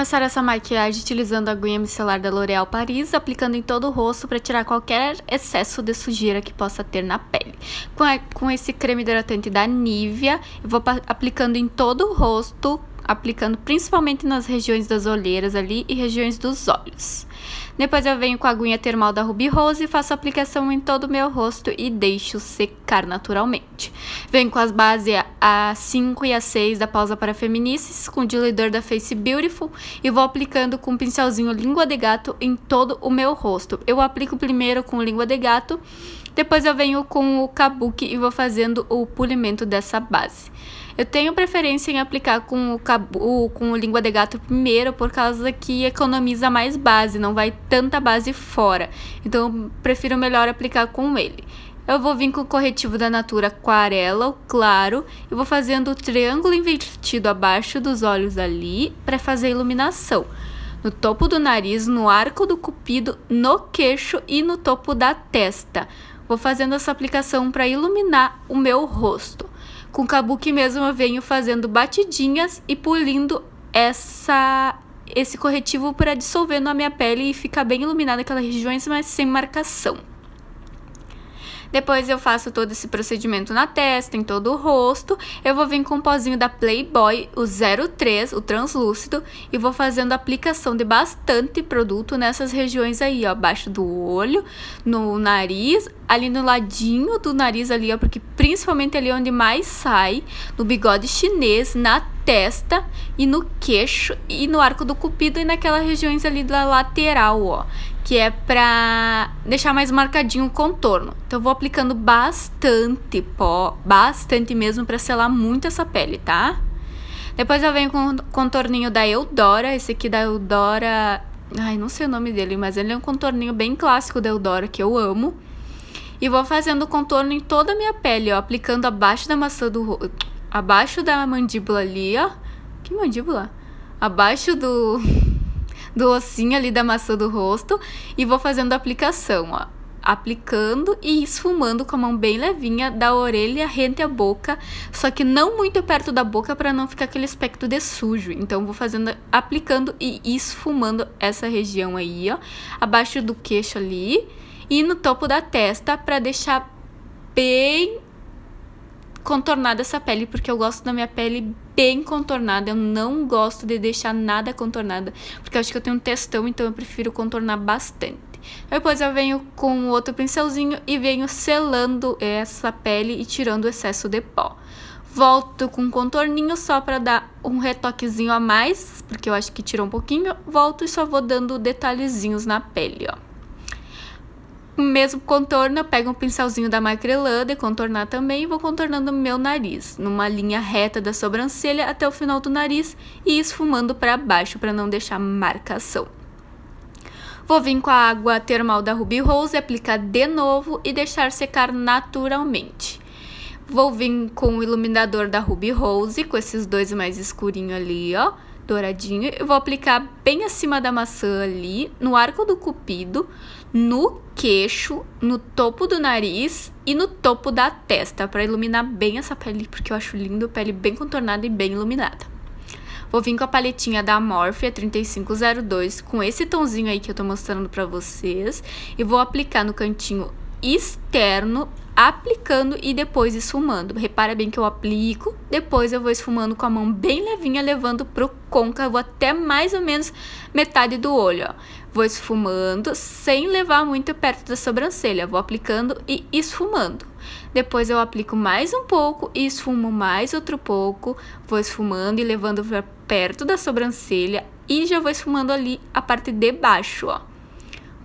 começar essa maquiagem utilizando a aguinha micelar da L'Oréal Paris, aplicando em todo o rosto para tirar qualquer excesso de sujeira que possa ter na pele. Com esse creme hidratante da Nivea, eu vou aplicando em todo o rosto, aplicando principalmente nas regiões das olheiras ali e regiões dos olhos. Depois eu venho com a aguinha termal da Ruby Rose e faço a aplicação em todo o meu rosto e deixo secar naturalmente. Venho com as bases A5 e A6 da Pausa para Feminices, com o diluidor da Face Beautiful e vou aplicando com um pincelzinho língua de gato em todo o meu rosto. Eu aplico primeiro com língua de gato, depois eu venho com o Kabuki e vou fazendo o polimento dessa base. Eu tenho preferência em aplicar com o língua de gato primeiro, por causa que economiza mais base, não vai tanta base fora. Então eu prefiro melhor aplicar com ele. Eu vou vir com o corretivo da Natura Aquarela, o claro, e vou fazendo o triângulo invertido abaixo dos olhos ali, para fazer a iluminação. No topo do nariz, no arco do cupido, no queixo e no topo da testa. Vou fazendo essa aplicação para iluminar o meu rosto. Com o Kabuki mesmo eu venho fazendo batidinhas e polindo esse corretivo para dissolver na minha pele e ficar bem iluminada aquelas regiões, mas sem marcação. Depois eu faço todo esse procedimento na testa, em todo o rosto. Eu vou vir com um pozinho da Playboy, o 03, o translúcido, e vou fazendo aplicação de bastante produto nessas regiões aí, ó, abaixo do olho, no nariz, ali no ladinho do nariz ali, ó, porque principalmente ali onde mais sai, no bigode chinês, na testa e no queixo e no arco do cupido e naquelas regiões ali da lateral, ó, que é pra deixar mais marcadinho o contorno. Então eu vou aplicando bastante pó, bastante mesmo, pra selar muito essa pele, tá? Depois eu venho com o contorninho da Eudora, esse aqui da Eudora, ai, não sei o nome dele, mas ele é um contorninho bem clássico da Eudora, que eu amo. E vou fazendo o contorno em toda a minha pele, ó, aplicando abaixo da maçã do rosto, abaixo da mandíbula ali, ó. Que mandíbula? Abaixo do ossinho ali da maçã do rosto. E vou fazendo a aplicação, ó. Aplicando e esfumando com a mão bem levinha da orelha rente à boca. Só que não muito perto da boca para não ficar aquele aspecto de sujo. Então vou fazendo, aplicando e esfumando essa região aí, ó. Abaixo do queixo ali. E no topo da testa para deixar bem contornada essa pele, porque eu gosto da minha pele bem contornada. Eu não gosto de deixar nada contornada, porque eu acho que eu tenho um textão, então eu prefiro contornar bastante. Depois eu venho com outro pincelzinho e venho selando essa pele e tirando o excesso de pó. Volto com um contorninho só para dar um retoquezinho a mais, porque eu acho que tirou um pouquinho. Volto e só vou dando detalhezinhos na pele, ó. O mesmo contorno, eu pego um pincelzinho da Macrelã de contornar também e vou contornando meu nariz, numa linha reta da sobrancelha até o final do nariz e esfumando para baixo para não deixar marcação. Vou vir com a água termal da Ruby Rose, aplicar de novo e deixar secar naturalmente. Vou vir com o iluminador da Ruby Rose, com esses dois mais escurinhos ali, ó, douradinho. Eu vou aplicar bem acima da maçã ali, no arco do cupido, no queixo, no topo do nariz e no topo da testa, para iluminar bem essa pele, porque eu acho lindo, pele bem contornada e bem iluminada. Vou vir com a paletinha da Morphe 3502, com esse tonzinho aí que eu tô mostrando pra vocês, e vou aplicar no cantinho externo, aplicando e depois esfumando. Repara bem que eu aplico, depois eu vou esfumando com a mão bem levinha, levando pro côncavo até mais ou menos metade do olho, ó. Vou esfumando sem levar muito perto da sobrancelha, vou aplicando e esfumando. Depois eu aplico mais um pouco e esfumo mais outro pouco, vou esfumando e levando para perto da sobrancelha e já vou esfumando ali a parte de baixo, ó.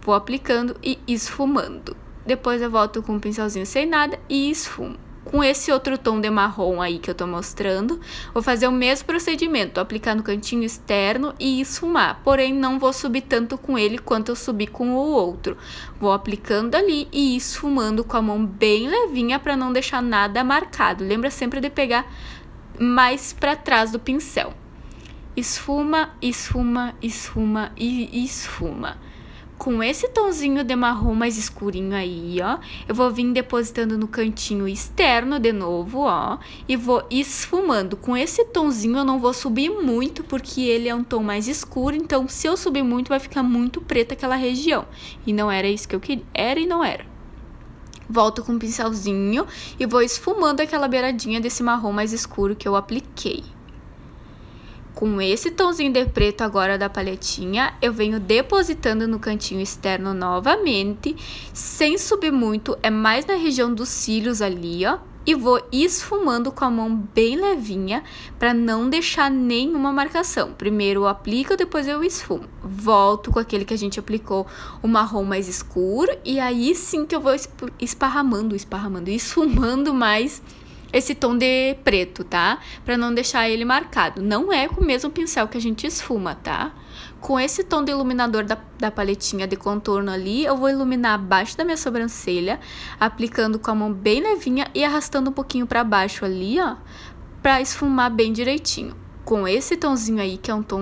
Vou aplicando e esfumando. Depois eu volto com um pincelzinho sem nada e esfumo. Com esse outro tom de marrom aí que eu tô mostrando, vou fazer o mesmo procedimento, aplicar no cantinho externo e esfumar. Porém, não vou subir tanto com ele quanto eu subi com o outro. Vou aplicando ali e esfumando com a mão bem levinha para não deixar nada marcado. Lembra sempre de pegar mais para trás do pincel. Esfuma, esfuma, esfuma e esfuma. Com esse tomzinho de marrom mais escurinho aí, ó, eu vou vir depositando no cantinho externo de novo, ó, e vou esfumando. Com esse tomzinho eu não vou subir muito, porque ele é um tom mais escuro, então se eu subir muito vai ficar muito preta aquela região. E não era isso que eu queria, era e não era. Volto com o pincelzinho e vou esfumando aquela beiradinha desse marrom mais escuro que eu apliquei. Com esse tomzinho de preto agora da paletinha, eu venho depositando no cantinho externo novamente, sem subir muito, é mais na região dos cílios ali, ó. E vou esfumando com a mão bem levinha, para não deixar nenhuma marcação. Primeiro eu aplico, depois eu esfumo. Volto com aquele que a gente aplicou, o marrom mais escuro, e aí sim que eu vou esparramando, esfumando mais esse tom de preto, tá? Pra não deixar ele marcado. Não é com o mesmo pincel que a gente esfuma, tá? Com esse tom de iluminador da paletinha de contorno ali, eu vou iluminar abaixo da minha sobrancelha, aplicando com a mão bem levinha e arrastando um pouquinho pra baixo ali, ó, pra esfumar bem direitinho. Com esse tomzinho aí, que é um tom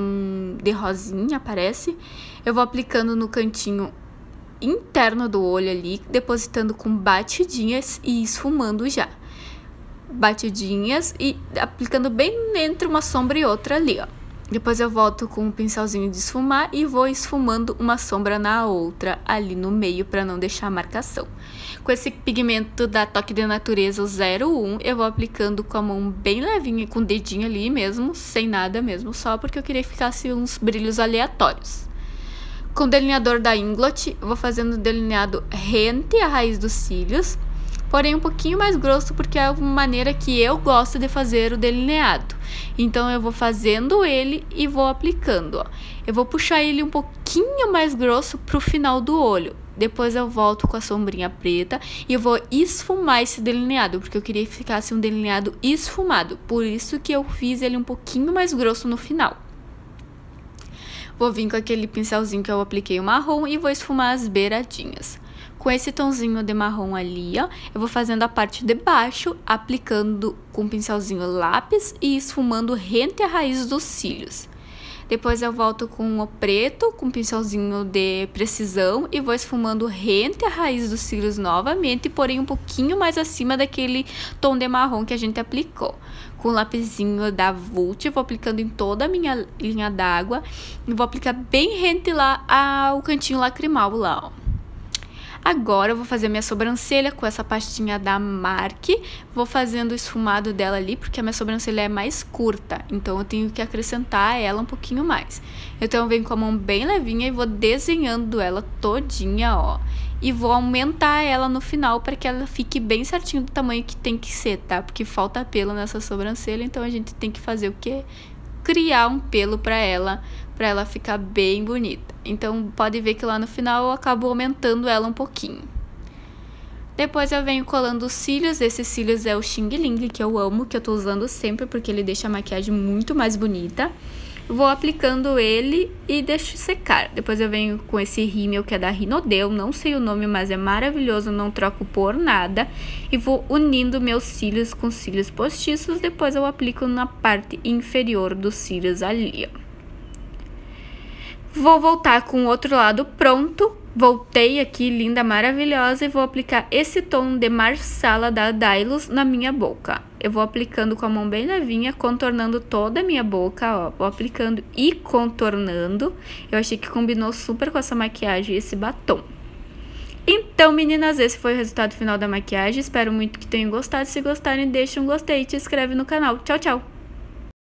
de rosinha, parece, eu vou aplicando no cantinho interno do olho ali, depositando com batidinhas e esfumando já. Batidinhas e aplicando bem entre uma sombra e outra ali, ó. Depois eu volto com um pincelzinho de esfumar e vou esfumando uma sombra na outra ali no meio para não deixar marcação. Com esse pigmento da Toque de Natureza, o 01, eu vou aplicando com a mão bem levinha, com o dedinho ali mesmo, sem nada mesmo, só porque eu queria que ficasse uns brilhos aleatórios. Com o delineador da Inglot, eu vou fazendo o delineado rente à raiz dos cílios, porém um pouquinho mais grosso, porque é uma maneira que eu gosto de fazer o delineado. Então eu vou fazendo ele e vou aplicando, ó. Eu vou puxar ele um pouquinho mais grosso pro final do olho. Depois eu volto com a sombrinha preta e eu vou esfumar esse delineado, porque eu queria que ficasse um delineado esfumado. Por isso que eu fiz ele um pouquinho mais grosso no final. Vou vir com aquele pincelzinho que eu apliquei o marrom e vou esfumar as beiradinhas. Com esse tomzinho de marrom ali, ó, eu vou fazendo a parte de baixo, aplicando com o pincelzinho lápis e esfumando rente à raiz dos cílios. Depois eu volto com o preto, com o pincelzinho de precisão e vou esfumando rente à raiz dos cílios novamente, porém um pouquinho mais acima daquele tom de marrom que a gente aplicou. Com o lapisinho da Vult, vou aplicando em toda a minha linha d'água e vou aplicar bem rente lá ao cantinho lacrimal lá, ó. Agora eu vou fazer a minha sobrancelha com essa pastinha da Marc. Vou fazendo o esfumado dela ali, porque a minha sobrancelha é mais curta. Então eu tenho que acrescentar ela um pouquinho mais. Então eu venho com a mão bem levinha e vou desenhando ela todinha, ó. E vou aumentar ela no final para que ela fique bem certinho do tamanho que tem que ser, tá? Porque falta pelo nessa sobrancelha, então a gente tem que fazer o quê? Criar um pelo para ela ficar bem bonita. Então pode ver que lá no final eu acabo aumentando ela um pouquinho. Depois eu venho colando os cílios. Esses cílios é o Xing Ling, que eu amo, que eu tô usando sempre porque ele deixa a maquiagem muito mais bonita. Vou aplicando ele e deixo secar. Depois eu venho com esse rímel que é da Rinodeu, não sei o nome, mas é maravilhoso, não troco por nada. E vou unindo meus cílios com cílios postiços, depois eu aplico na parte inferior dos cílios ali, ó. Vou voltar com o outro lado pronto. Voltei aqui, linda, maravilhosa, e vou aplicar esse tom de Marsala da Dylos na minha boca. Eu vou aplicando com a mão bem levinha, contornando toda a minha boca, ó. Vou aplicando e contornando. Eu achei que combinou super com essa maquiagem e esse batom. Então, meninas, esse foi o resultado final da maquiagem. Espero muito que tenham gostado. Se gostarem, deixa um gostei e te inscreve no canal. Tchau, tchau!